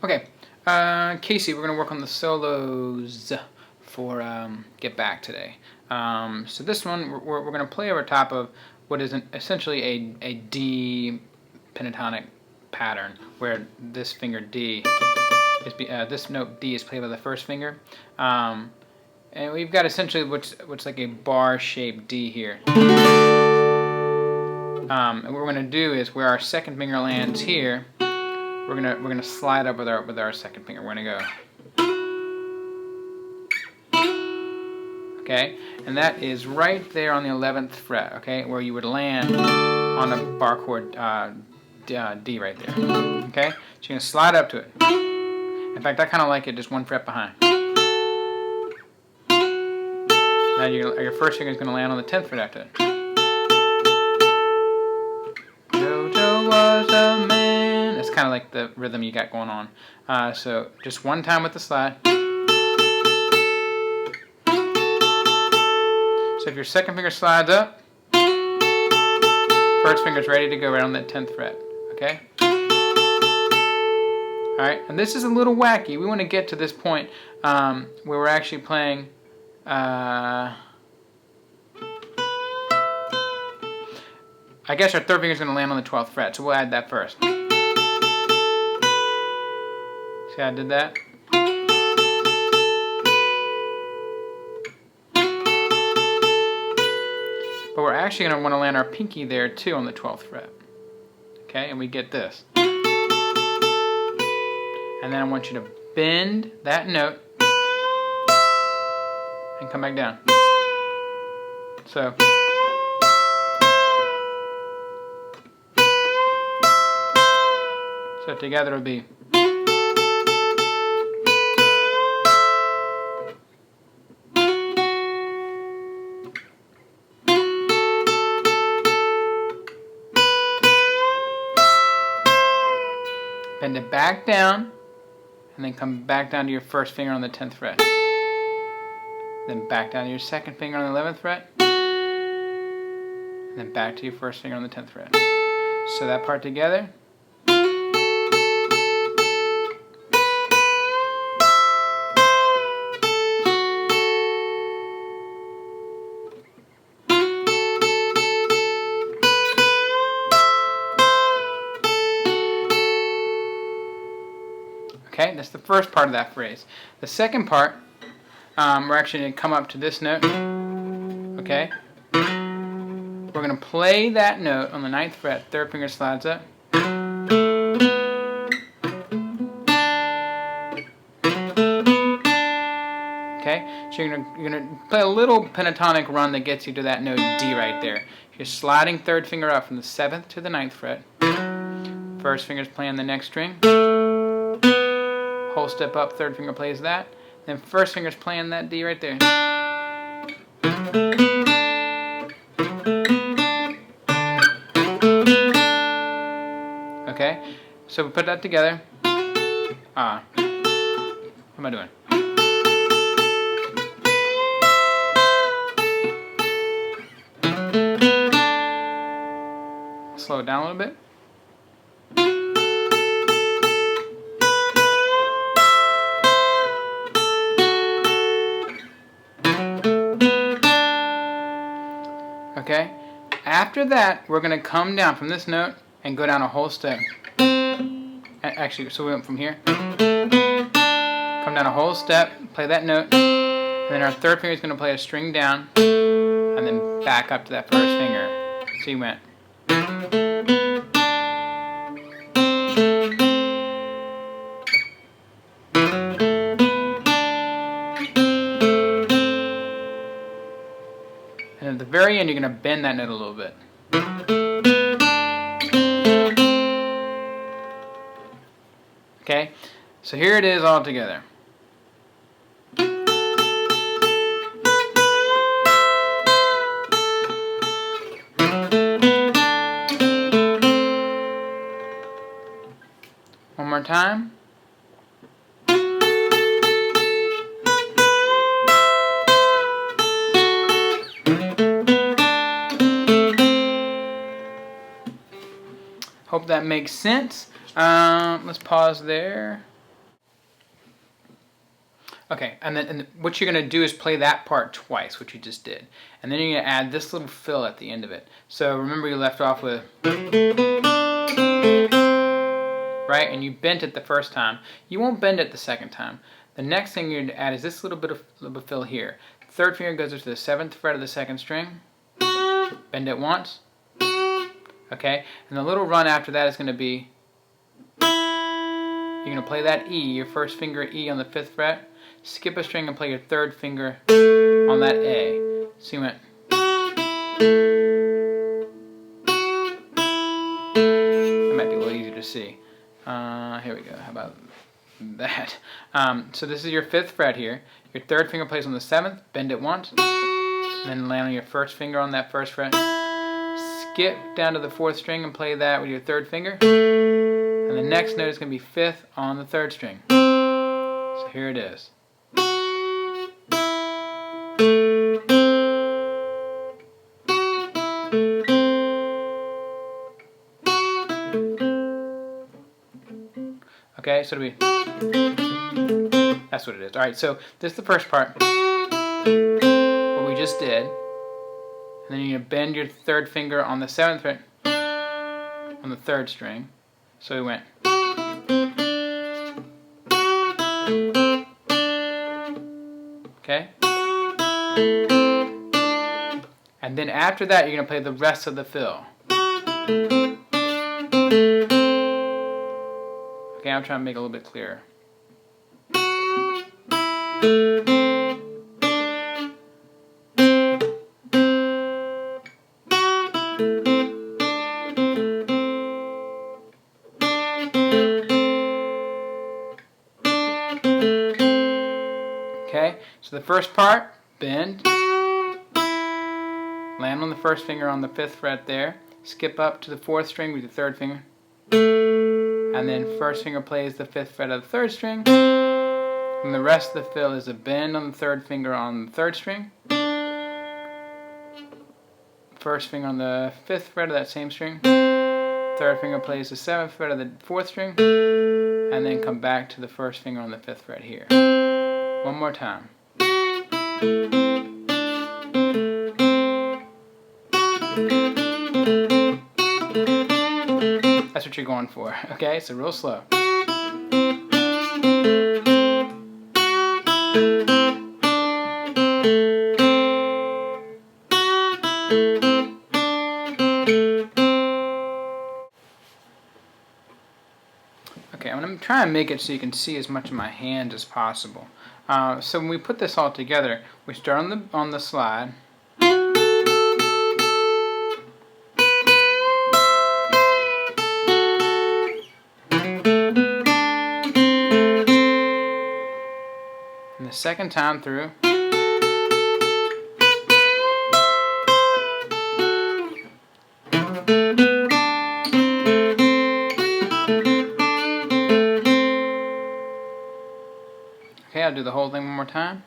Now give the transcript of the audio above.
Okay, Casey, we're gonna work on the solos for Get Back today. So this one, we're gonna play over top of what is essentially a D pentatonic pattern, where this finger D is this note D is played by the first finger, and we've got essentially what's like a bar-shaped D here. And what we're gonna do is where our second finger lands here, we're gonna slide up with our second finger. We're gonna go. Okay, and that is right there on the 11th fret. Okay, where you would land on the bar chord D right there. Okay, so you're gonna slide up to it. In fact, I kind of like it just one fret behind. Now your first finger is gonna land on the 10th fret after that. Jojo was a man. That's kind of like the rhythm you got going on. So just one time with the slide. So if your second finger slides up, first finger's ready to go right on that 10th fret. Okay? Alright, and this is a little wacky. We want to get to this point where we're actually playing I guess our third finger is going to land on the 12th fret, so we'll add that first. See how I did that? But we're actually going to want to land our pinky there too on the 12th fret. Okay, and we get this. And then I want you to bend that note and come back down. So. So together it'll be. Bend it back down, and then come back down to your first finger on the 10th fret. Then back down to your second finger on the 11th fret. And then back to your first finger on the 10th fret. So that part together. Okay, that's the first part of that phrase. The second part, we're actually going to come up to this note. Okay? We're going to play that note on the 9th fret, third finger slides up. Okay? So you're going to play a little pentatonic run that gets you to that note D right there. You're sliding third finger up from the 7th to the 9th fret. First finger's playing the next string. Whole step up, third finger plays that. Then first finger's playing that D right there. Okay, so we put that together. What am I doing? Slow it down a little bit. Okay, after that, we're going to come down from this note and go down a whole step. Actually, so we went from here. Come down a whole step, play that note, and then our third finger is going to play a string down, and then back up to that first finger. So you went. And at the very end, you're going to bend that note a little bit. Okay, so here it is all together. One more time. Hope that makes sense. Let's pause there. Okay, and what you're going to do is play that part twice, which you just did. And then you're going to add this little fill at the end of it. So remember you left off with, right? And you bent it the first time. You won't bend it the second time. The next thing you're going to add is this little bit of fill here. Third finger goes to the 7th fret of the 2nd string. Bend it once. Okay, and the little run after that is going to be, you're going to play that E, your first finger E on the 5th fret. Skip a string and play your 3rd finger on that A. So you went. That might be a little easier to see. Here we go. How about that? So this is your 5th fret here. Your 3rd finger plays on the 7th. Bend it once. And then land on your 1st finger on that 1st fret. Skip down to the 4th string and play that with your 3rd finger. And the next note is going to be 5th on the 3rd string. So here it is. Okay, so it'll be, that's what it is. Alright, so this is the first part, what we just did. And then you're going to bend your 3rd finger on the 7th fret on the 3rd string. So we went. Okay? And then after that, you're going to play the rest of the fill. Okay, I'm trying to make it a little bit clearer. Okay, so the first part, bend, land on the 1st finger on the 5th fret there, skip up to the 4th string with your 3rd finger, and then 1st finger plays the 5th fret of the 3rd string, and the rest of the fill is a bend on the 3rd finger on the 3rd string, 1st finger on the 5th fret of that same string, 3rd finger plays the 7th fret of the 4th string, and then come back to the 1st finger on the 5th fret here. One more time. That's what you're going for, okay? So real slow. Okay, I'm going to try and make it so you can see as much of my hand as possible. So when we put this all together, we start on the slide. And the second time through. Okay, I'll do the whole thing one more time.